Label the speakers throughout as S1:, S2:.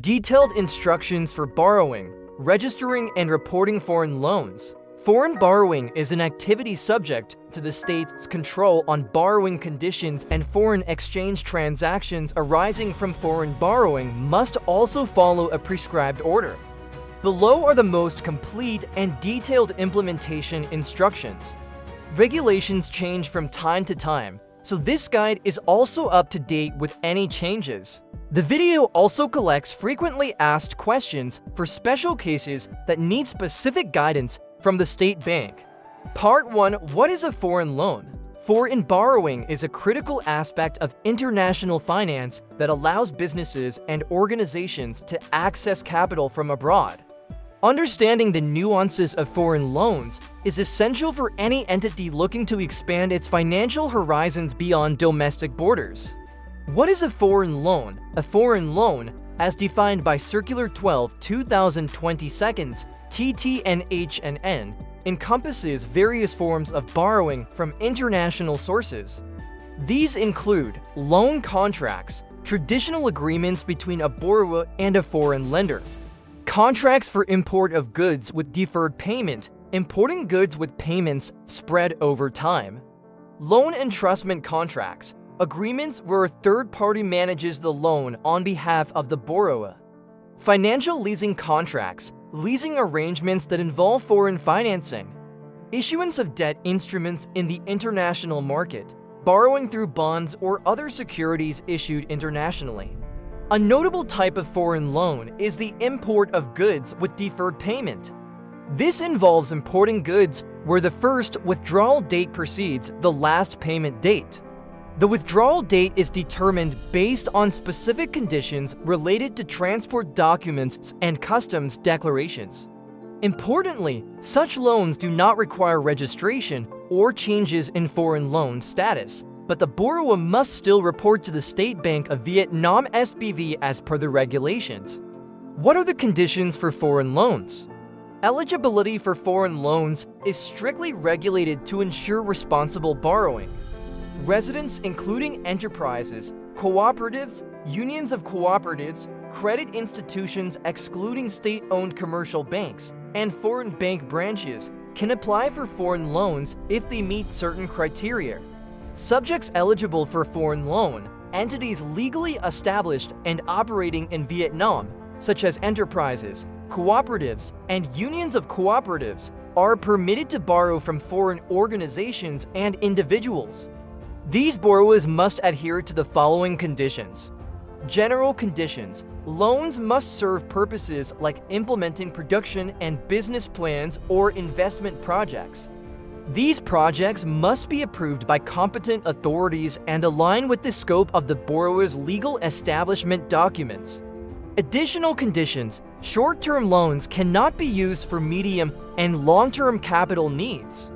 S1: Detailed instructions for borrowing, registering, and reporting foreign loans. Foreign borrowing is an activity subject to the state's control on borrowing conditions, and foreign exchange transactions arising from foreign borrowing must also follow a prescribed order. Below are the most complete and detailed implementation instructions. Regulations change from time to time, so this guide is also up to date with any changes. The video also collects frequently asked questions for special cases that need specific guidance from the state bank. Part 1. What is a foreign loan? Foreign borrowing is a critical aspect of international finance that allows businesses and organizations to access capital from abroad. Understanding the nuances of foreign loans is essential for any entity looking to expand its financial horizons beyond domestic borders. What is a foreign loan? A foreign loan, as defined by Circular 12/2022 TTNHNN, encompasses various forms of borrowing from international sources. These include loan contracts, traditional agreements between a borrower and a foreign lender, contracts for import of goods with deferred payment, importing goods with payments spread over time, loan entrustment contracts, agreements where a third party manages the loan on behalf of the borrower, financial leasing contracts, leasing arrangements that involve foreign financing, issuance of debt instruments in the international market, borrowing through bonds or other securities issued internationally. A notable type of foreign loan is the import of goods with deferred payment. This involves importing goods where the first withdrawal date precedes the last payment date. The withdrawal date is determined based on specific conditions related to transport documents and customs declarations. Importantly, such loans do not require registration or changes in foreign loan status, but the borrower must still report to the State Bank of Vietnam SBV as per the regulations. What are the conditions for foreign loans? Eligibility for foreign loans is strictly regulated to ensure responsible borrowing. Residents, including enterprises, cooperatives, unions of cooperatives, credit institutions excluding state-owned commercial banks, and foreign bank branches, can apply for foreign loans if they meet certain criteria. Subjects eligible for foreign loan, entities legally established and operating in Vietnam, such as enterprises, cooperatives, and unions of cooperatives, are permitted to borrow from foreign organizations and individuals. These borrowers must adhere to the following conditions. General conditions. Loans must serve purposes like implementing production and business plans or investment projects. These projects must be approved by competent authorities and align with the scope of the borrower's legal establishment documents. Additional conditions. Short-term loans cannot be used for medium and long-term capital needs.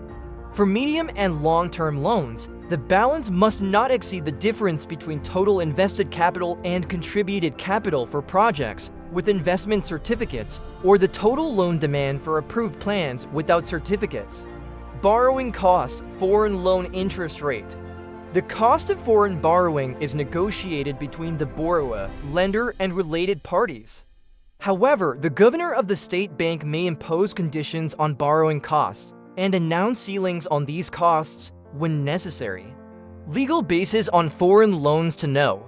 S1: For medium and long-term loans, the balance must not exceed the difference between total invested capital and contributed capital for projects with investment certificates, or the total loan demand for approved plans without certificates. Borrowing cost, foreign loan interest rate. The cost of foreign borrowing is negotiated between the borrower, lender, and related parties. However, the governor of the state bank may impose conditions on borrowing costs and announce ceilings on these costs when necessary. Legal basis on foreign loans to know.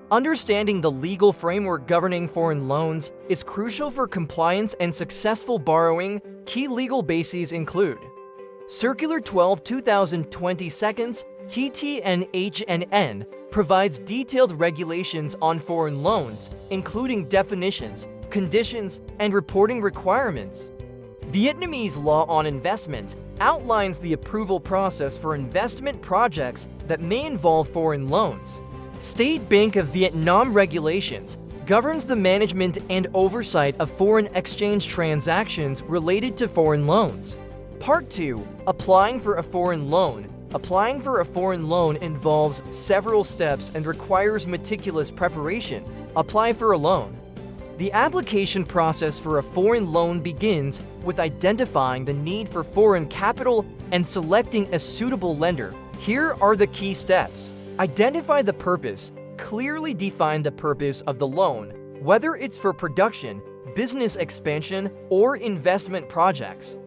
S1: Understanding the legal framework governing foreign loans is crucial for compliance and successful borrowing. Key legal bases include Circular 12/2022 TTNHNN provides detailed regulations on foreign loans, including definitions, conditions, and reporting requirements. Vietnamese law on investment outlines the approval process for investment projects that may involve foreign loans. State Bank of Vietnam regulations governs the management and oversight of foreign exchange transactions related to foreign loans. Part 2. Applying for a foreign loan. Applying for a foreign loan involves several steps and requires meticulous preparation. Apply for a loan. The application process for a foreign loan begins with identifying the need for foreign capital and selecting a suitable lender. Here are the key steps. Identify the purpose. Clearly define the purpose of the loan. whether it's for production, business expansion, or investment projects.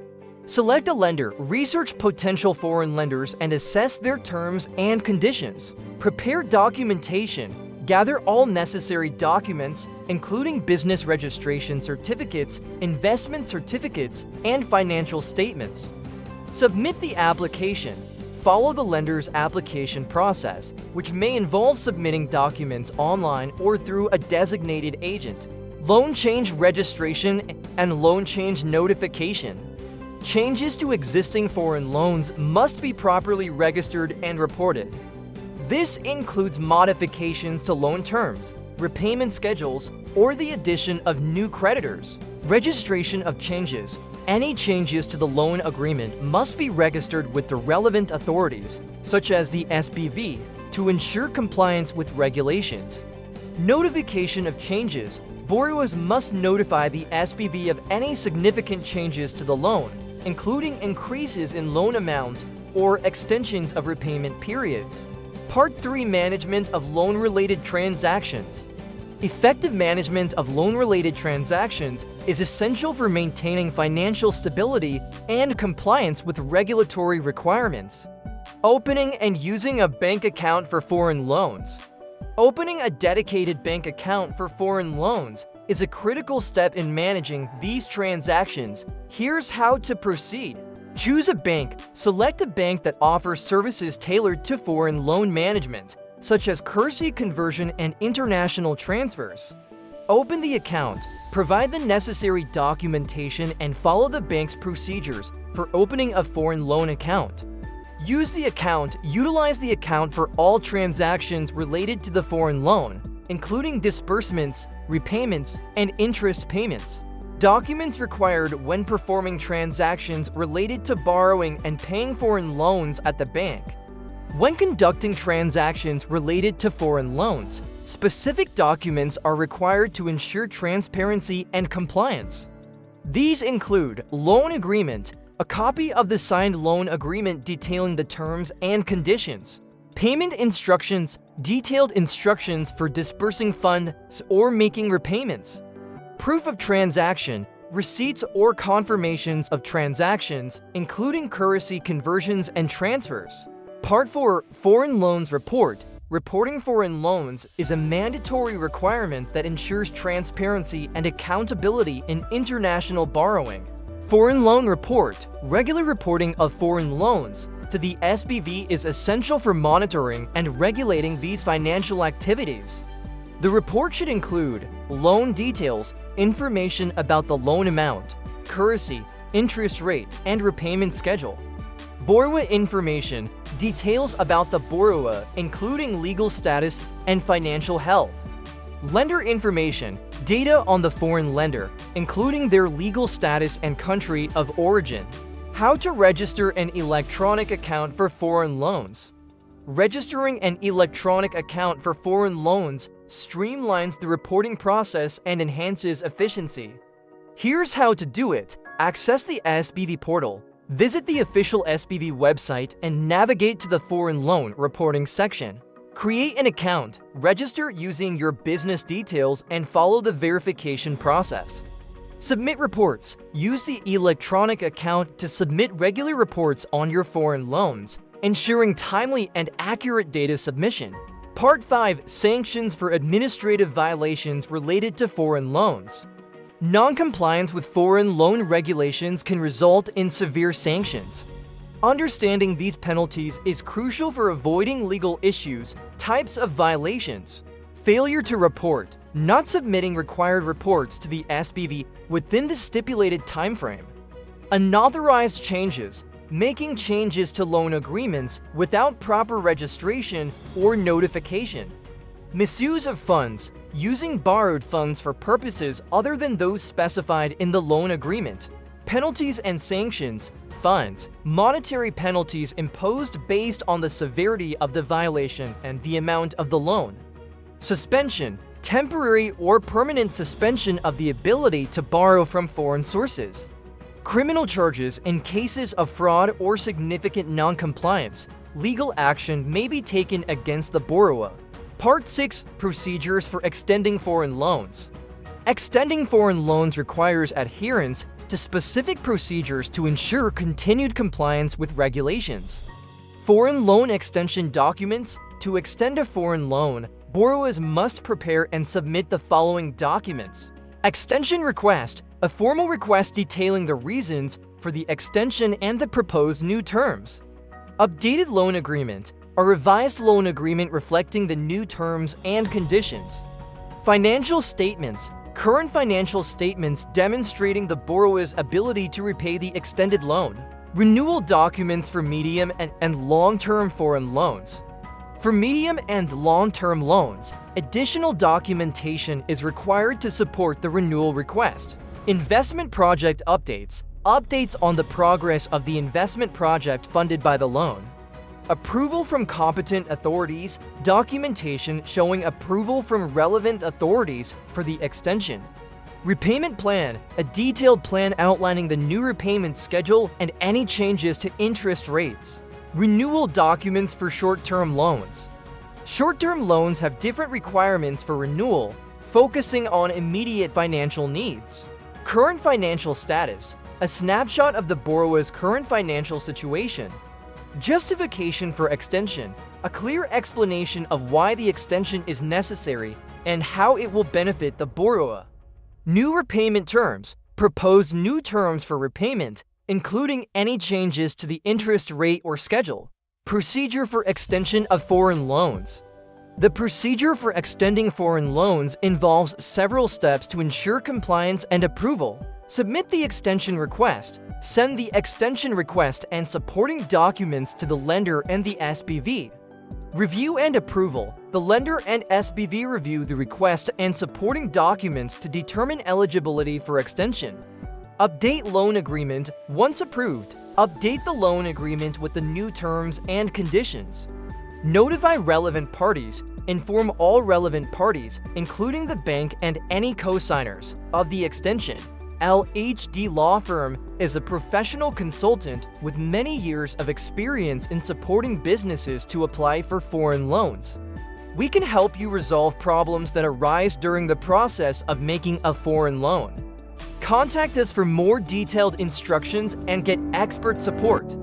S1: Select a lender, research potential foreign lenders, and assess their terms and conditions. Prepare documentation. Gather all necessary documents, including business registration certificates, investment certificates, and financial statements. Submit the application. Follow the lender's application process, which may involve submitting documents online or through a designated agent. Loan change registration and loan change notification. Changes to existing foreign loans must be properly registered and reported. This includes modifications to loan terms, repayment schedules, or the addition of new creditors. Registration of changes. Any changes to the loan agreement must be registered with the relevant authorities, such as the SPV, to ensure compliance with regulations. Notification of changes. Borrowers must notify the SPV of any significant changes to the loan, including increases in loan amounts or extensions of repayment periods. Part 3. Management of loan-related transactions. Effective management of loan-related transactions is essential for maintaining financial stability and compliance with regulatory requirements. Opening and using a bank account for foreign loans. Opening a dedicated bank account for foreign loans is a critical step in managing these transactions. Here's how to proceed. Choose a bank. Select a bank that offers services tailored to foreign loan management, such as currency conversion and international transfers. Open the account. Provide the necessary documentation and follow the bank's procedures for opening a foreign loan account. Use the account. Utilize the account for all transactions related to the foreign loan, including disbursements, repayments, and interest payments. Documents required when performing transactions related to borrowing and paying foreign loans at the bank. When conducting transactions related to foreign loans, specific documents are required to ensure transparency and compliance. These include loan agreement, a copy of the signed loan agreement detailing the terms and conditions, payment instructions, detailed instructions for disbursing funds or making repayments, proof of transaction, receipts or confirmations of transactions, including currency conversions and transfers. Part 4. Foreign Loans Report. Reporting foreign loans is a mandatory requirement that ensures transparency and accountability in international borrowing. Foreign Loan Report. Regular reporting of foreign loans to the SPV is essential for monitoring and regulating these financial activities. The report should include loan details, information about the loan amount, currency, interest rate, and repayment schedule. Borrower information, details about the borrower, including legal status and financial health. Lender information, data on the foreign lender, including their legal status and country of origin. How to register an electronic account for foreign loans. Registering an electronic account for foreign loans streamlines the reporting process and enhances efficiency. Here's how to do it. Access the SPV portal. Visit the official SPV website and navigate to the foreign loan reporting section. Create an account, register using your business details, and follow the verification process. Submit reports. Use the electronic account to submit regular reports on your foreign loans, ensuring timely and accurate data submission. Part 5. Sanctions for administrative violations related to foreign loans. Non-compliance with foreign loan regulations can result in severe sanctions. Understanding these penalties is crucial for avoiding legal issues. Types of violations. Failure to report. Not submitting required reports to the SPV within the stipulated timeframe. Unauthorized changes. Making changes to loan agreements without proper registration or notification. Misuse of funds. Using borrowed funds for purposes other than those specified in the loan agreement. Penalties and sanctions. Fines. Monetary penalties imposed based on the severity of the violation and the amount of the loan. Suspension. Temporary or permanent suspension of the ability to borrow from foreign sources. Criminal charges. In cases of fraud or significant non-compliance, legal action may be taken against the borrower. Part 6. Procedures for extending foreign loans. Extending foreign loans requires adherence to specific procedures to ensure continued compliance with regulations. Foreign loan extension documents. To extend a foreign loan, borrowers must prepare and submit the following documents. Extension request, a formal request detailing the reasons for the extension and the proposed new terms. Updated loan agreement, a revised loan agreement reflecting the new terms and conditions. Financial statements, current financial statements demonstrating the borrower's ability to repay the extended loan. Renewal documents for medium and long-term foreign loans. For medium and long-term loans, additional documentation is required to support the renewal request. Investment project updates, updates on the progress of the investment project funded by the loan. Approval from competent authorities, documentation showing approval from relevant authorities for the extension. Repayment plan, a detailed plan outlining the new repayment schedule and any changes to interest rates. Renewal documents for short-term loans. Short-term loans have different requirements for renewal, focusing on immediate financial needs. Current financial status, a snapshot of the borrower's current financial situation. Justification for extension, a clear explanation of why the extension is necessary and how it will benefit the borrower. New repayment terms, proposed new terms for repayment, including any changes to the interest rate or schedule. Procedure for extension of foreign loans. The procedure for extending foreign loans involves several steps to ensure compliance and approval. Submit the extension request. Send the extension request and supporting documents to the lender and the SPV. Review and approval. The lender and SPV review the request and supporting documents to determine eligibility for extension. Update loan agreement. Once approved, update the loan agreement with the new terms and conditions. Notify relevant parties. Inform all relevant parties, including the bank and any co-signers, of the extension. LHD Law Firm is a professional consultant with many years of experience in supporting businesses to apply for foreign loans. We can help you resolve problems that arise during the process of making a foreign loan. Contact us for more detailed instructions and get expert support.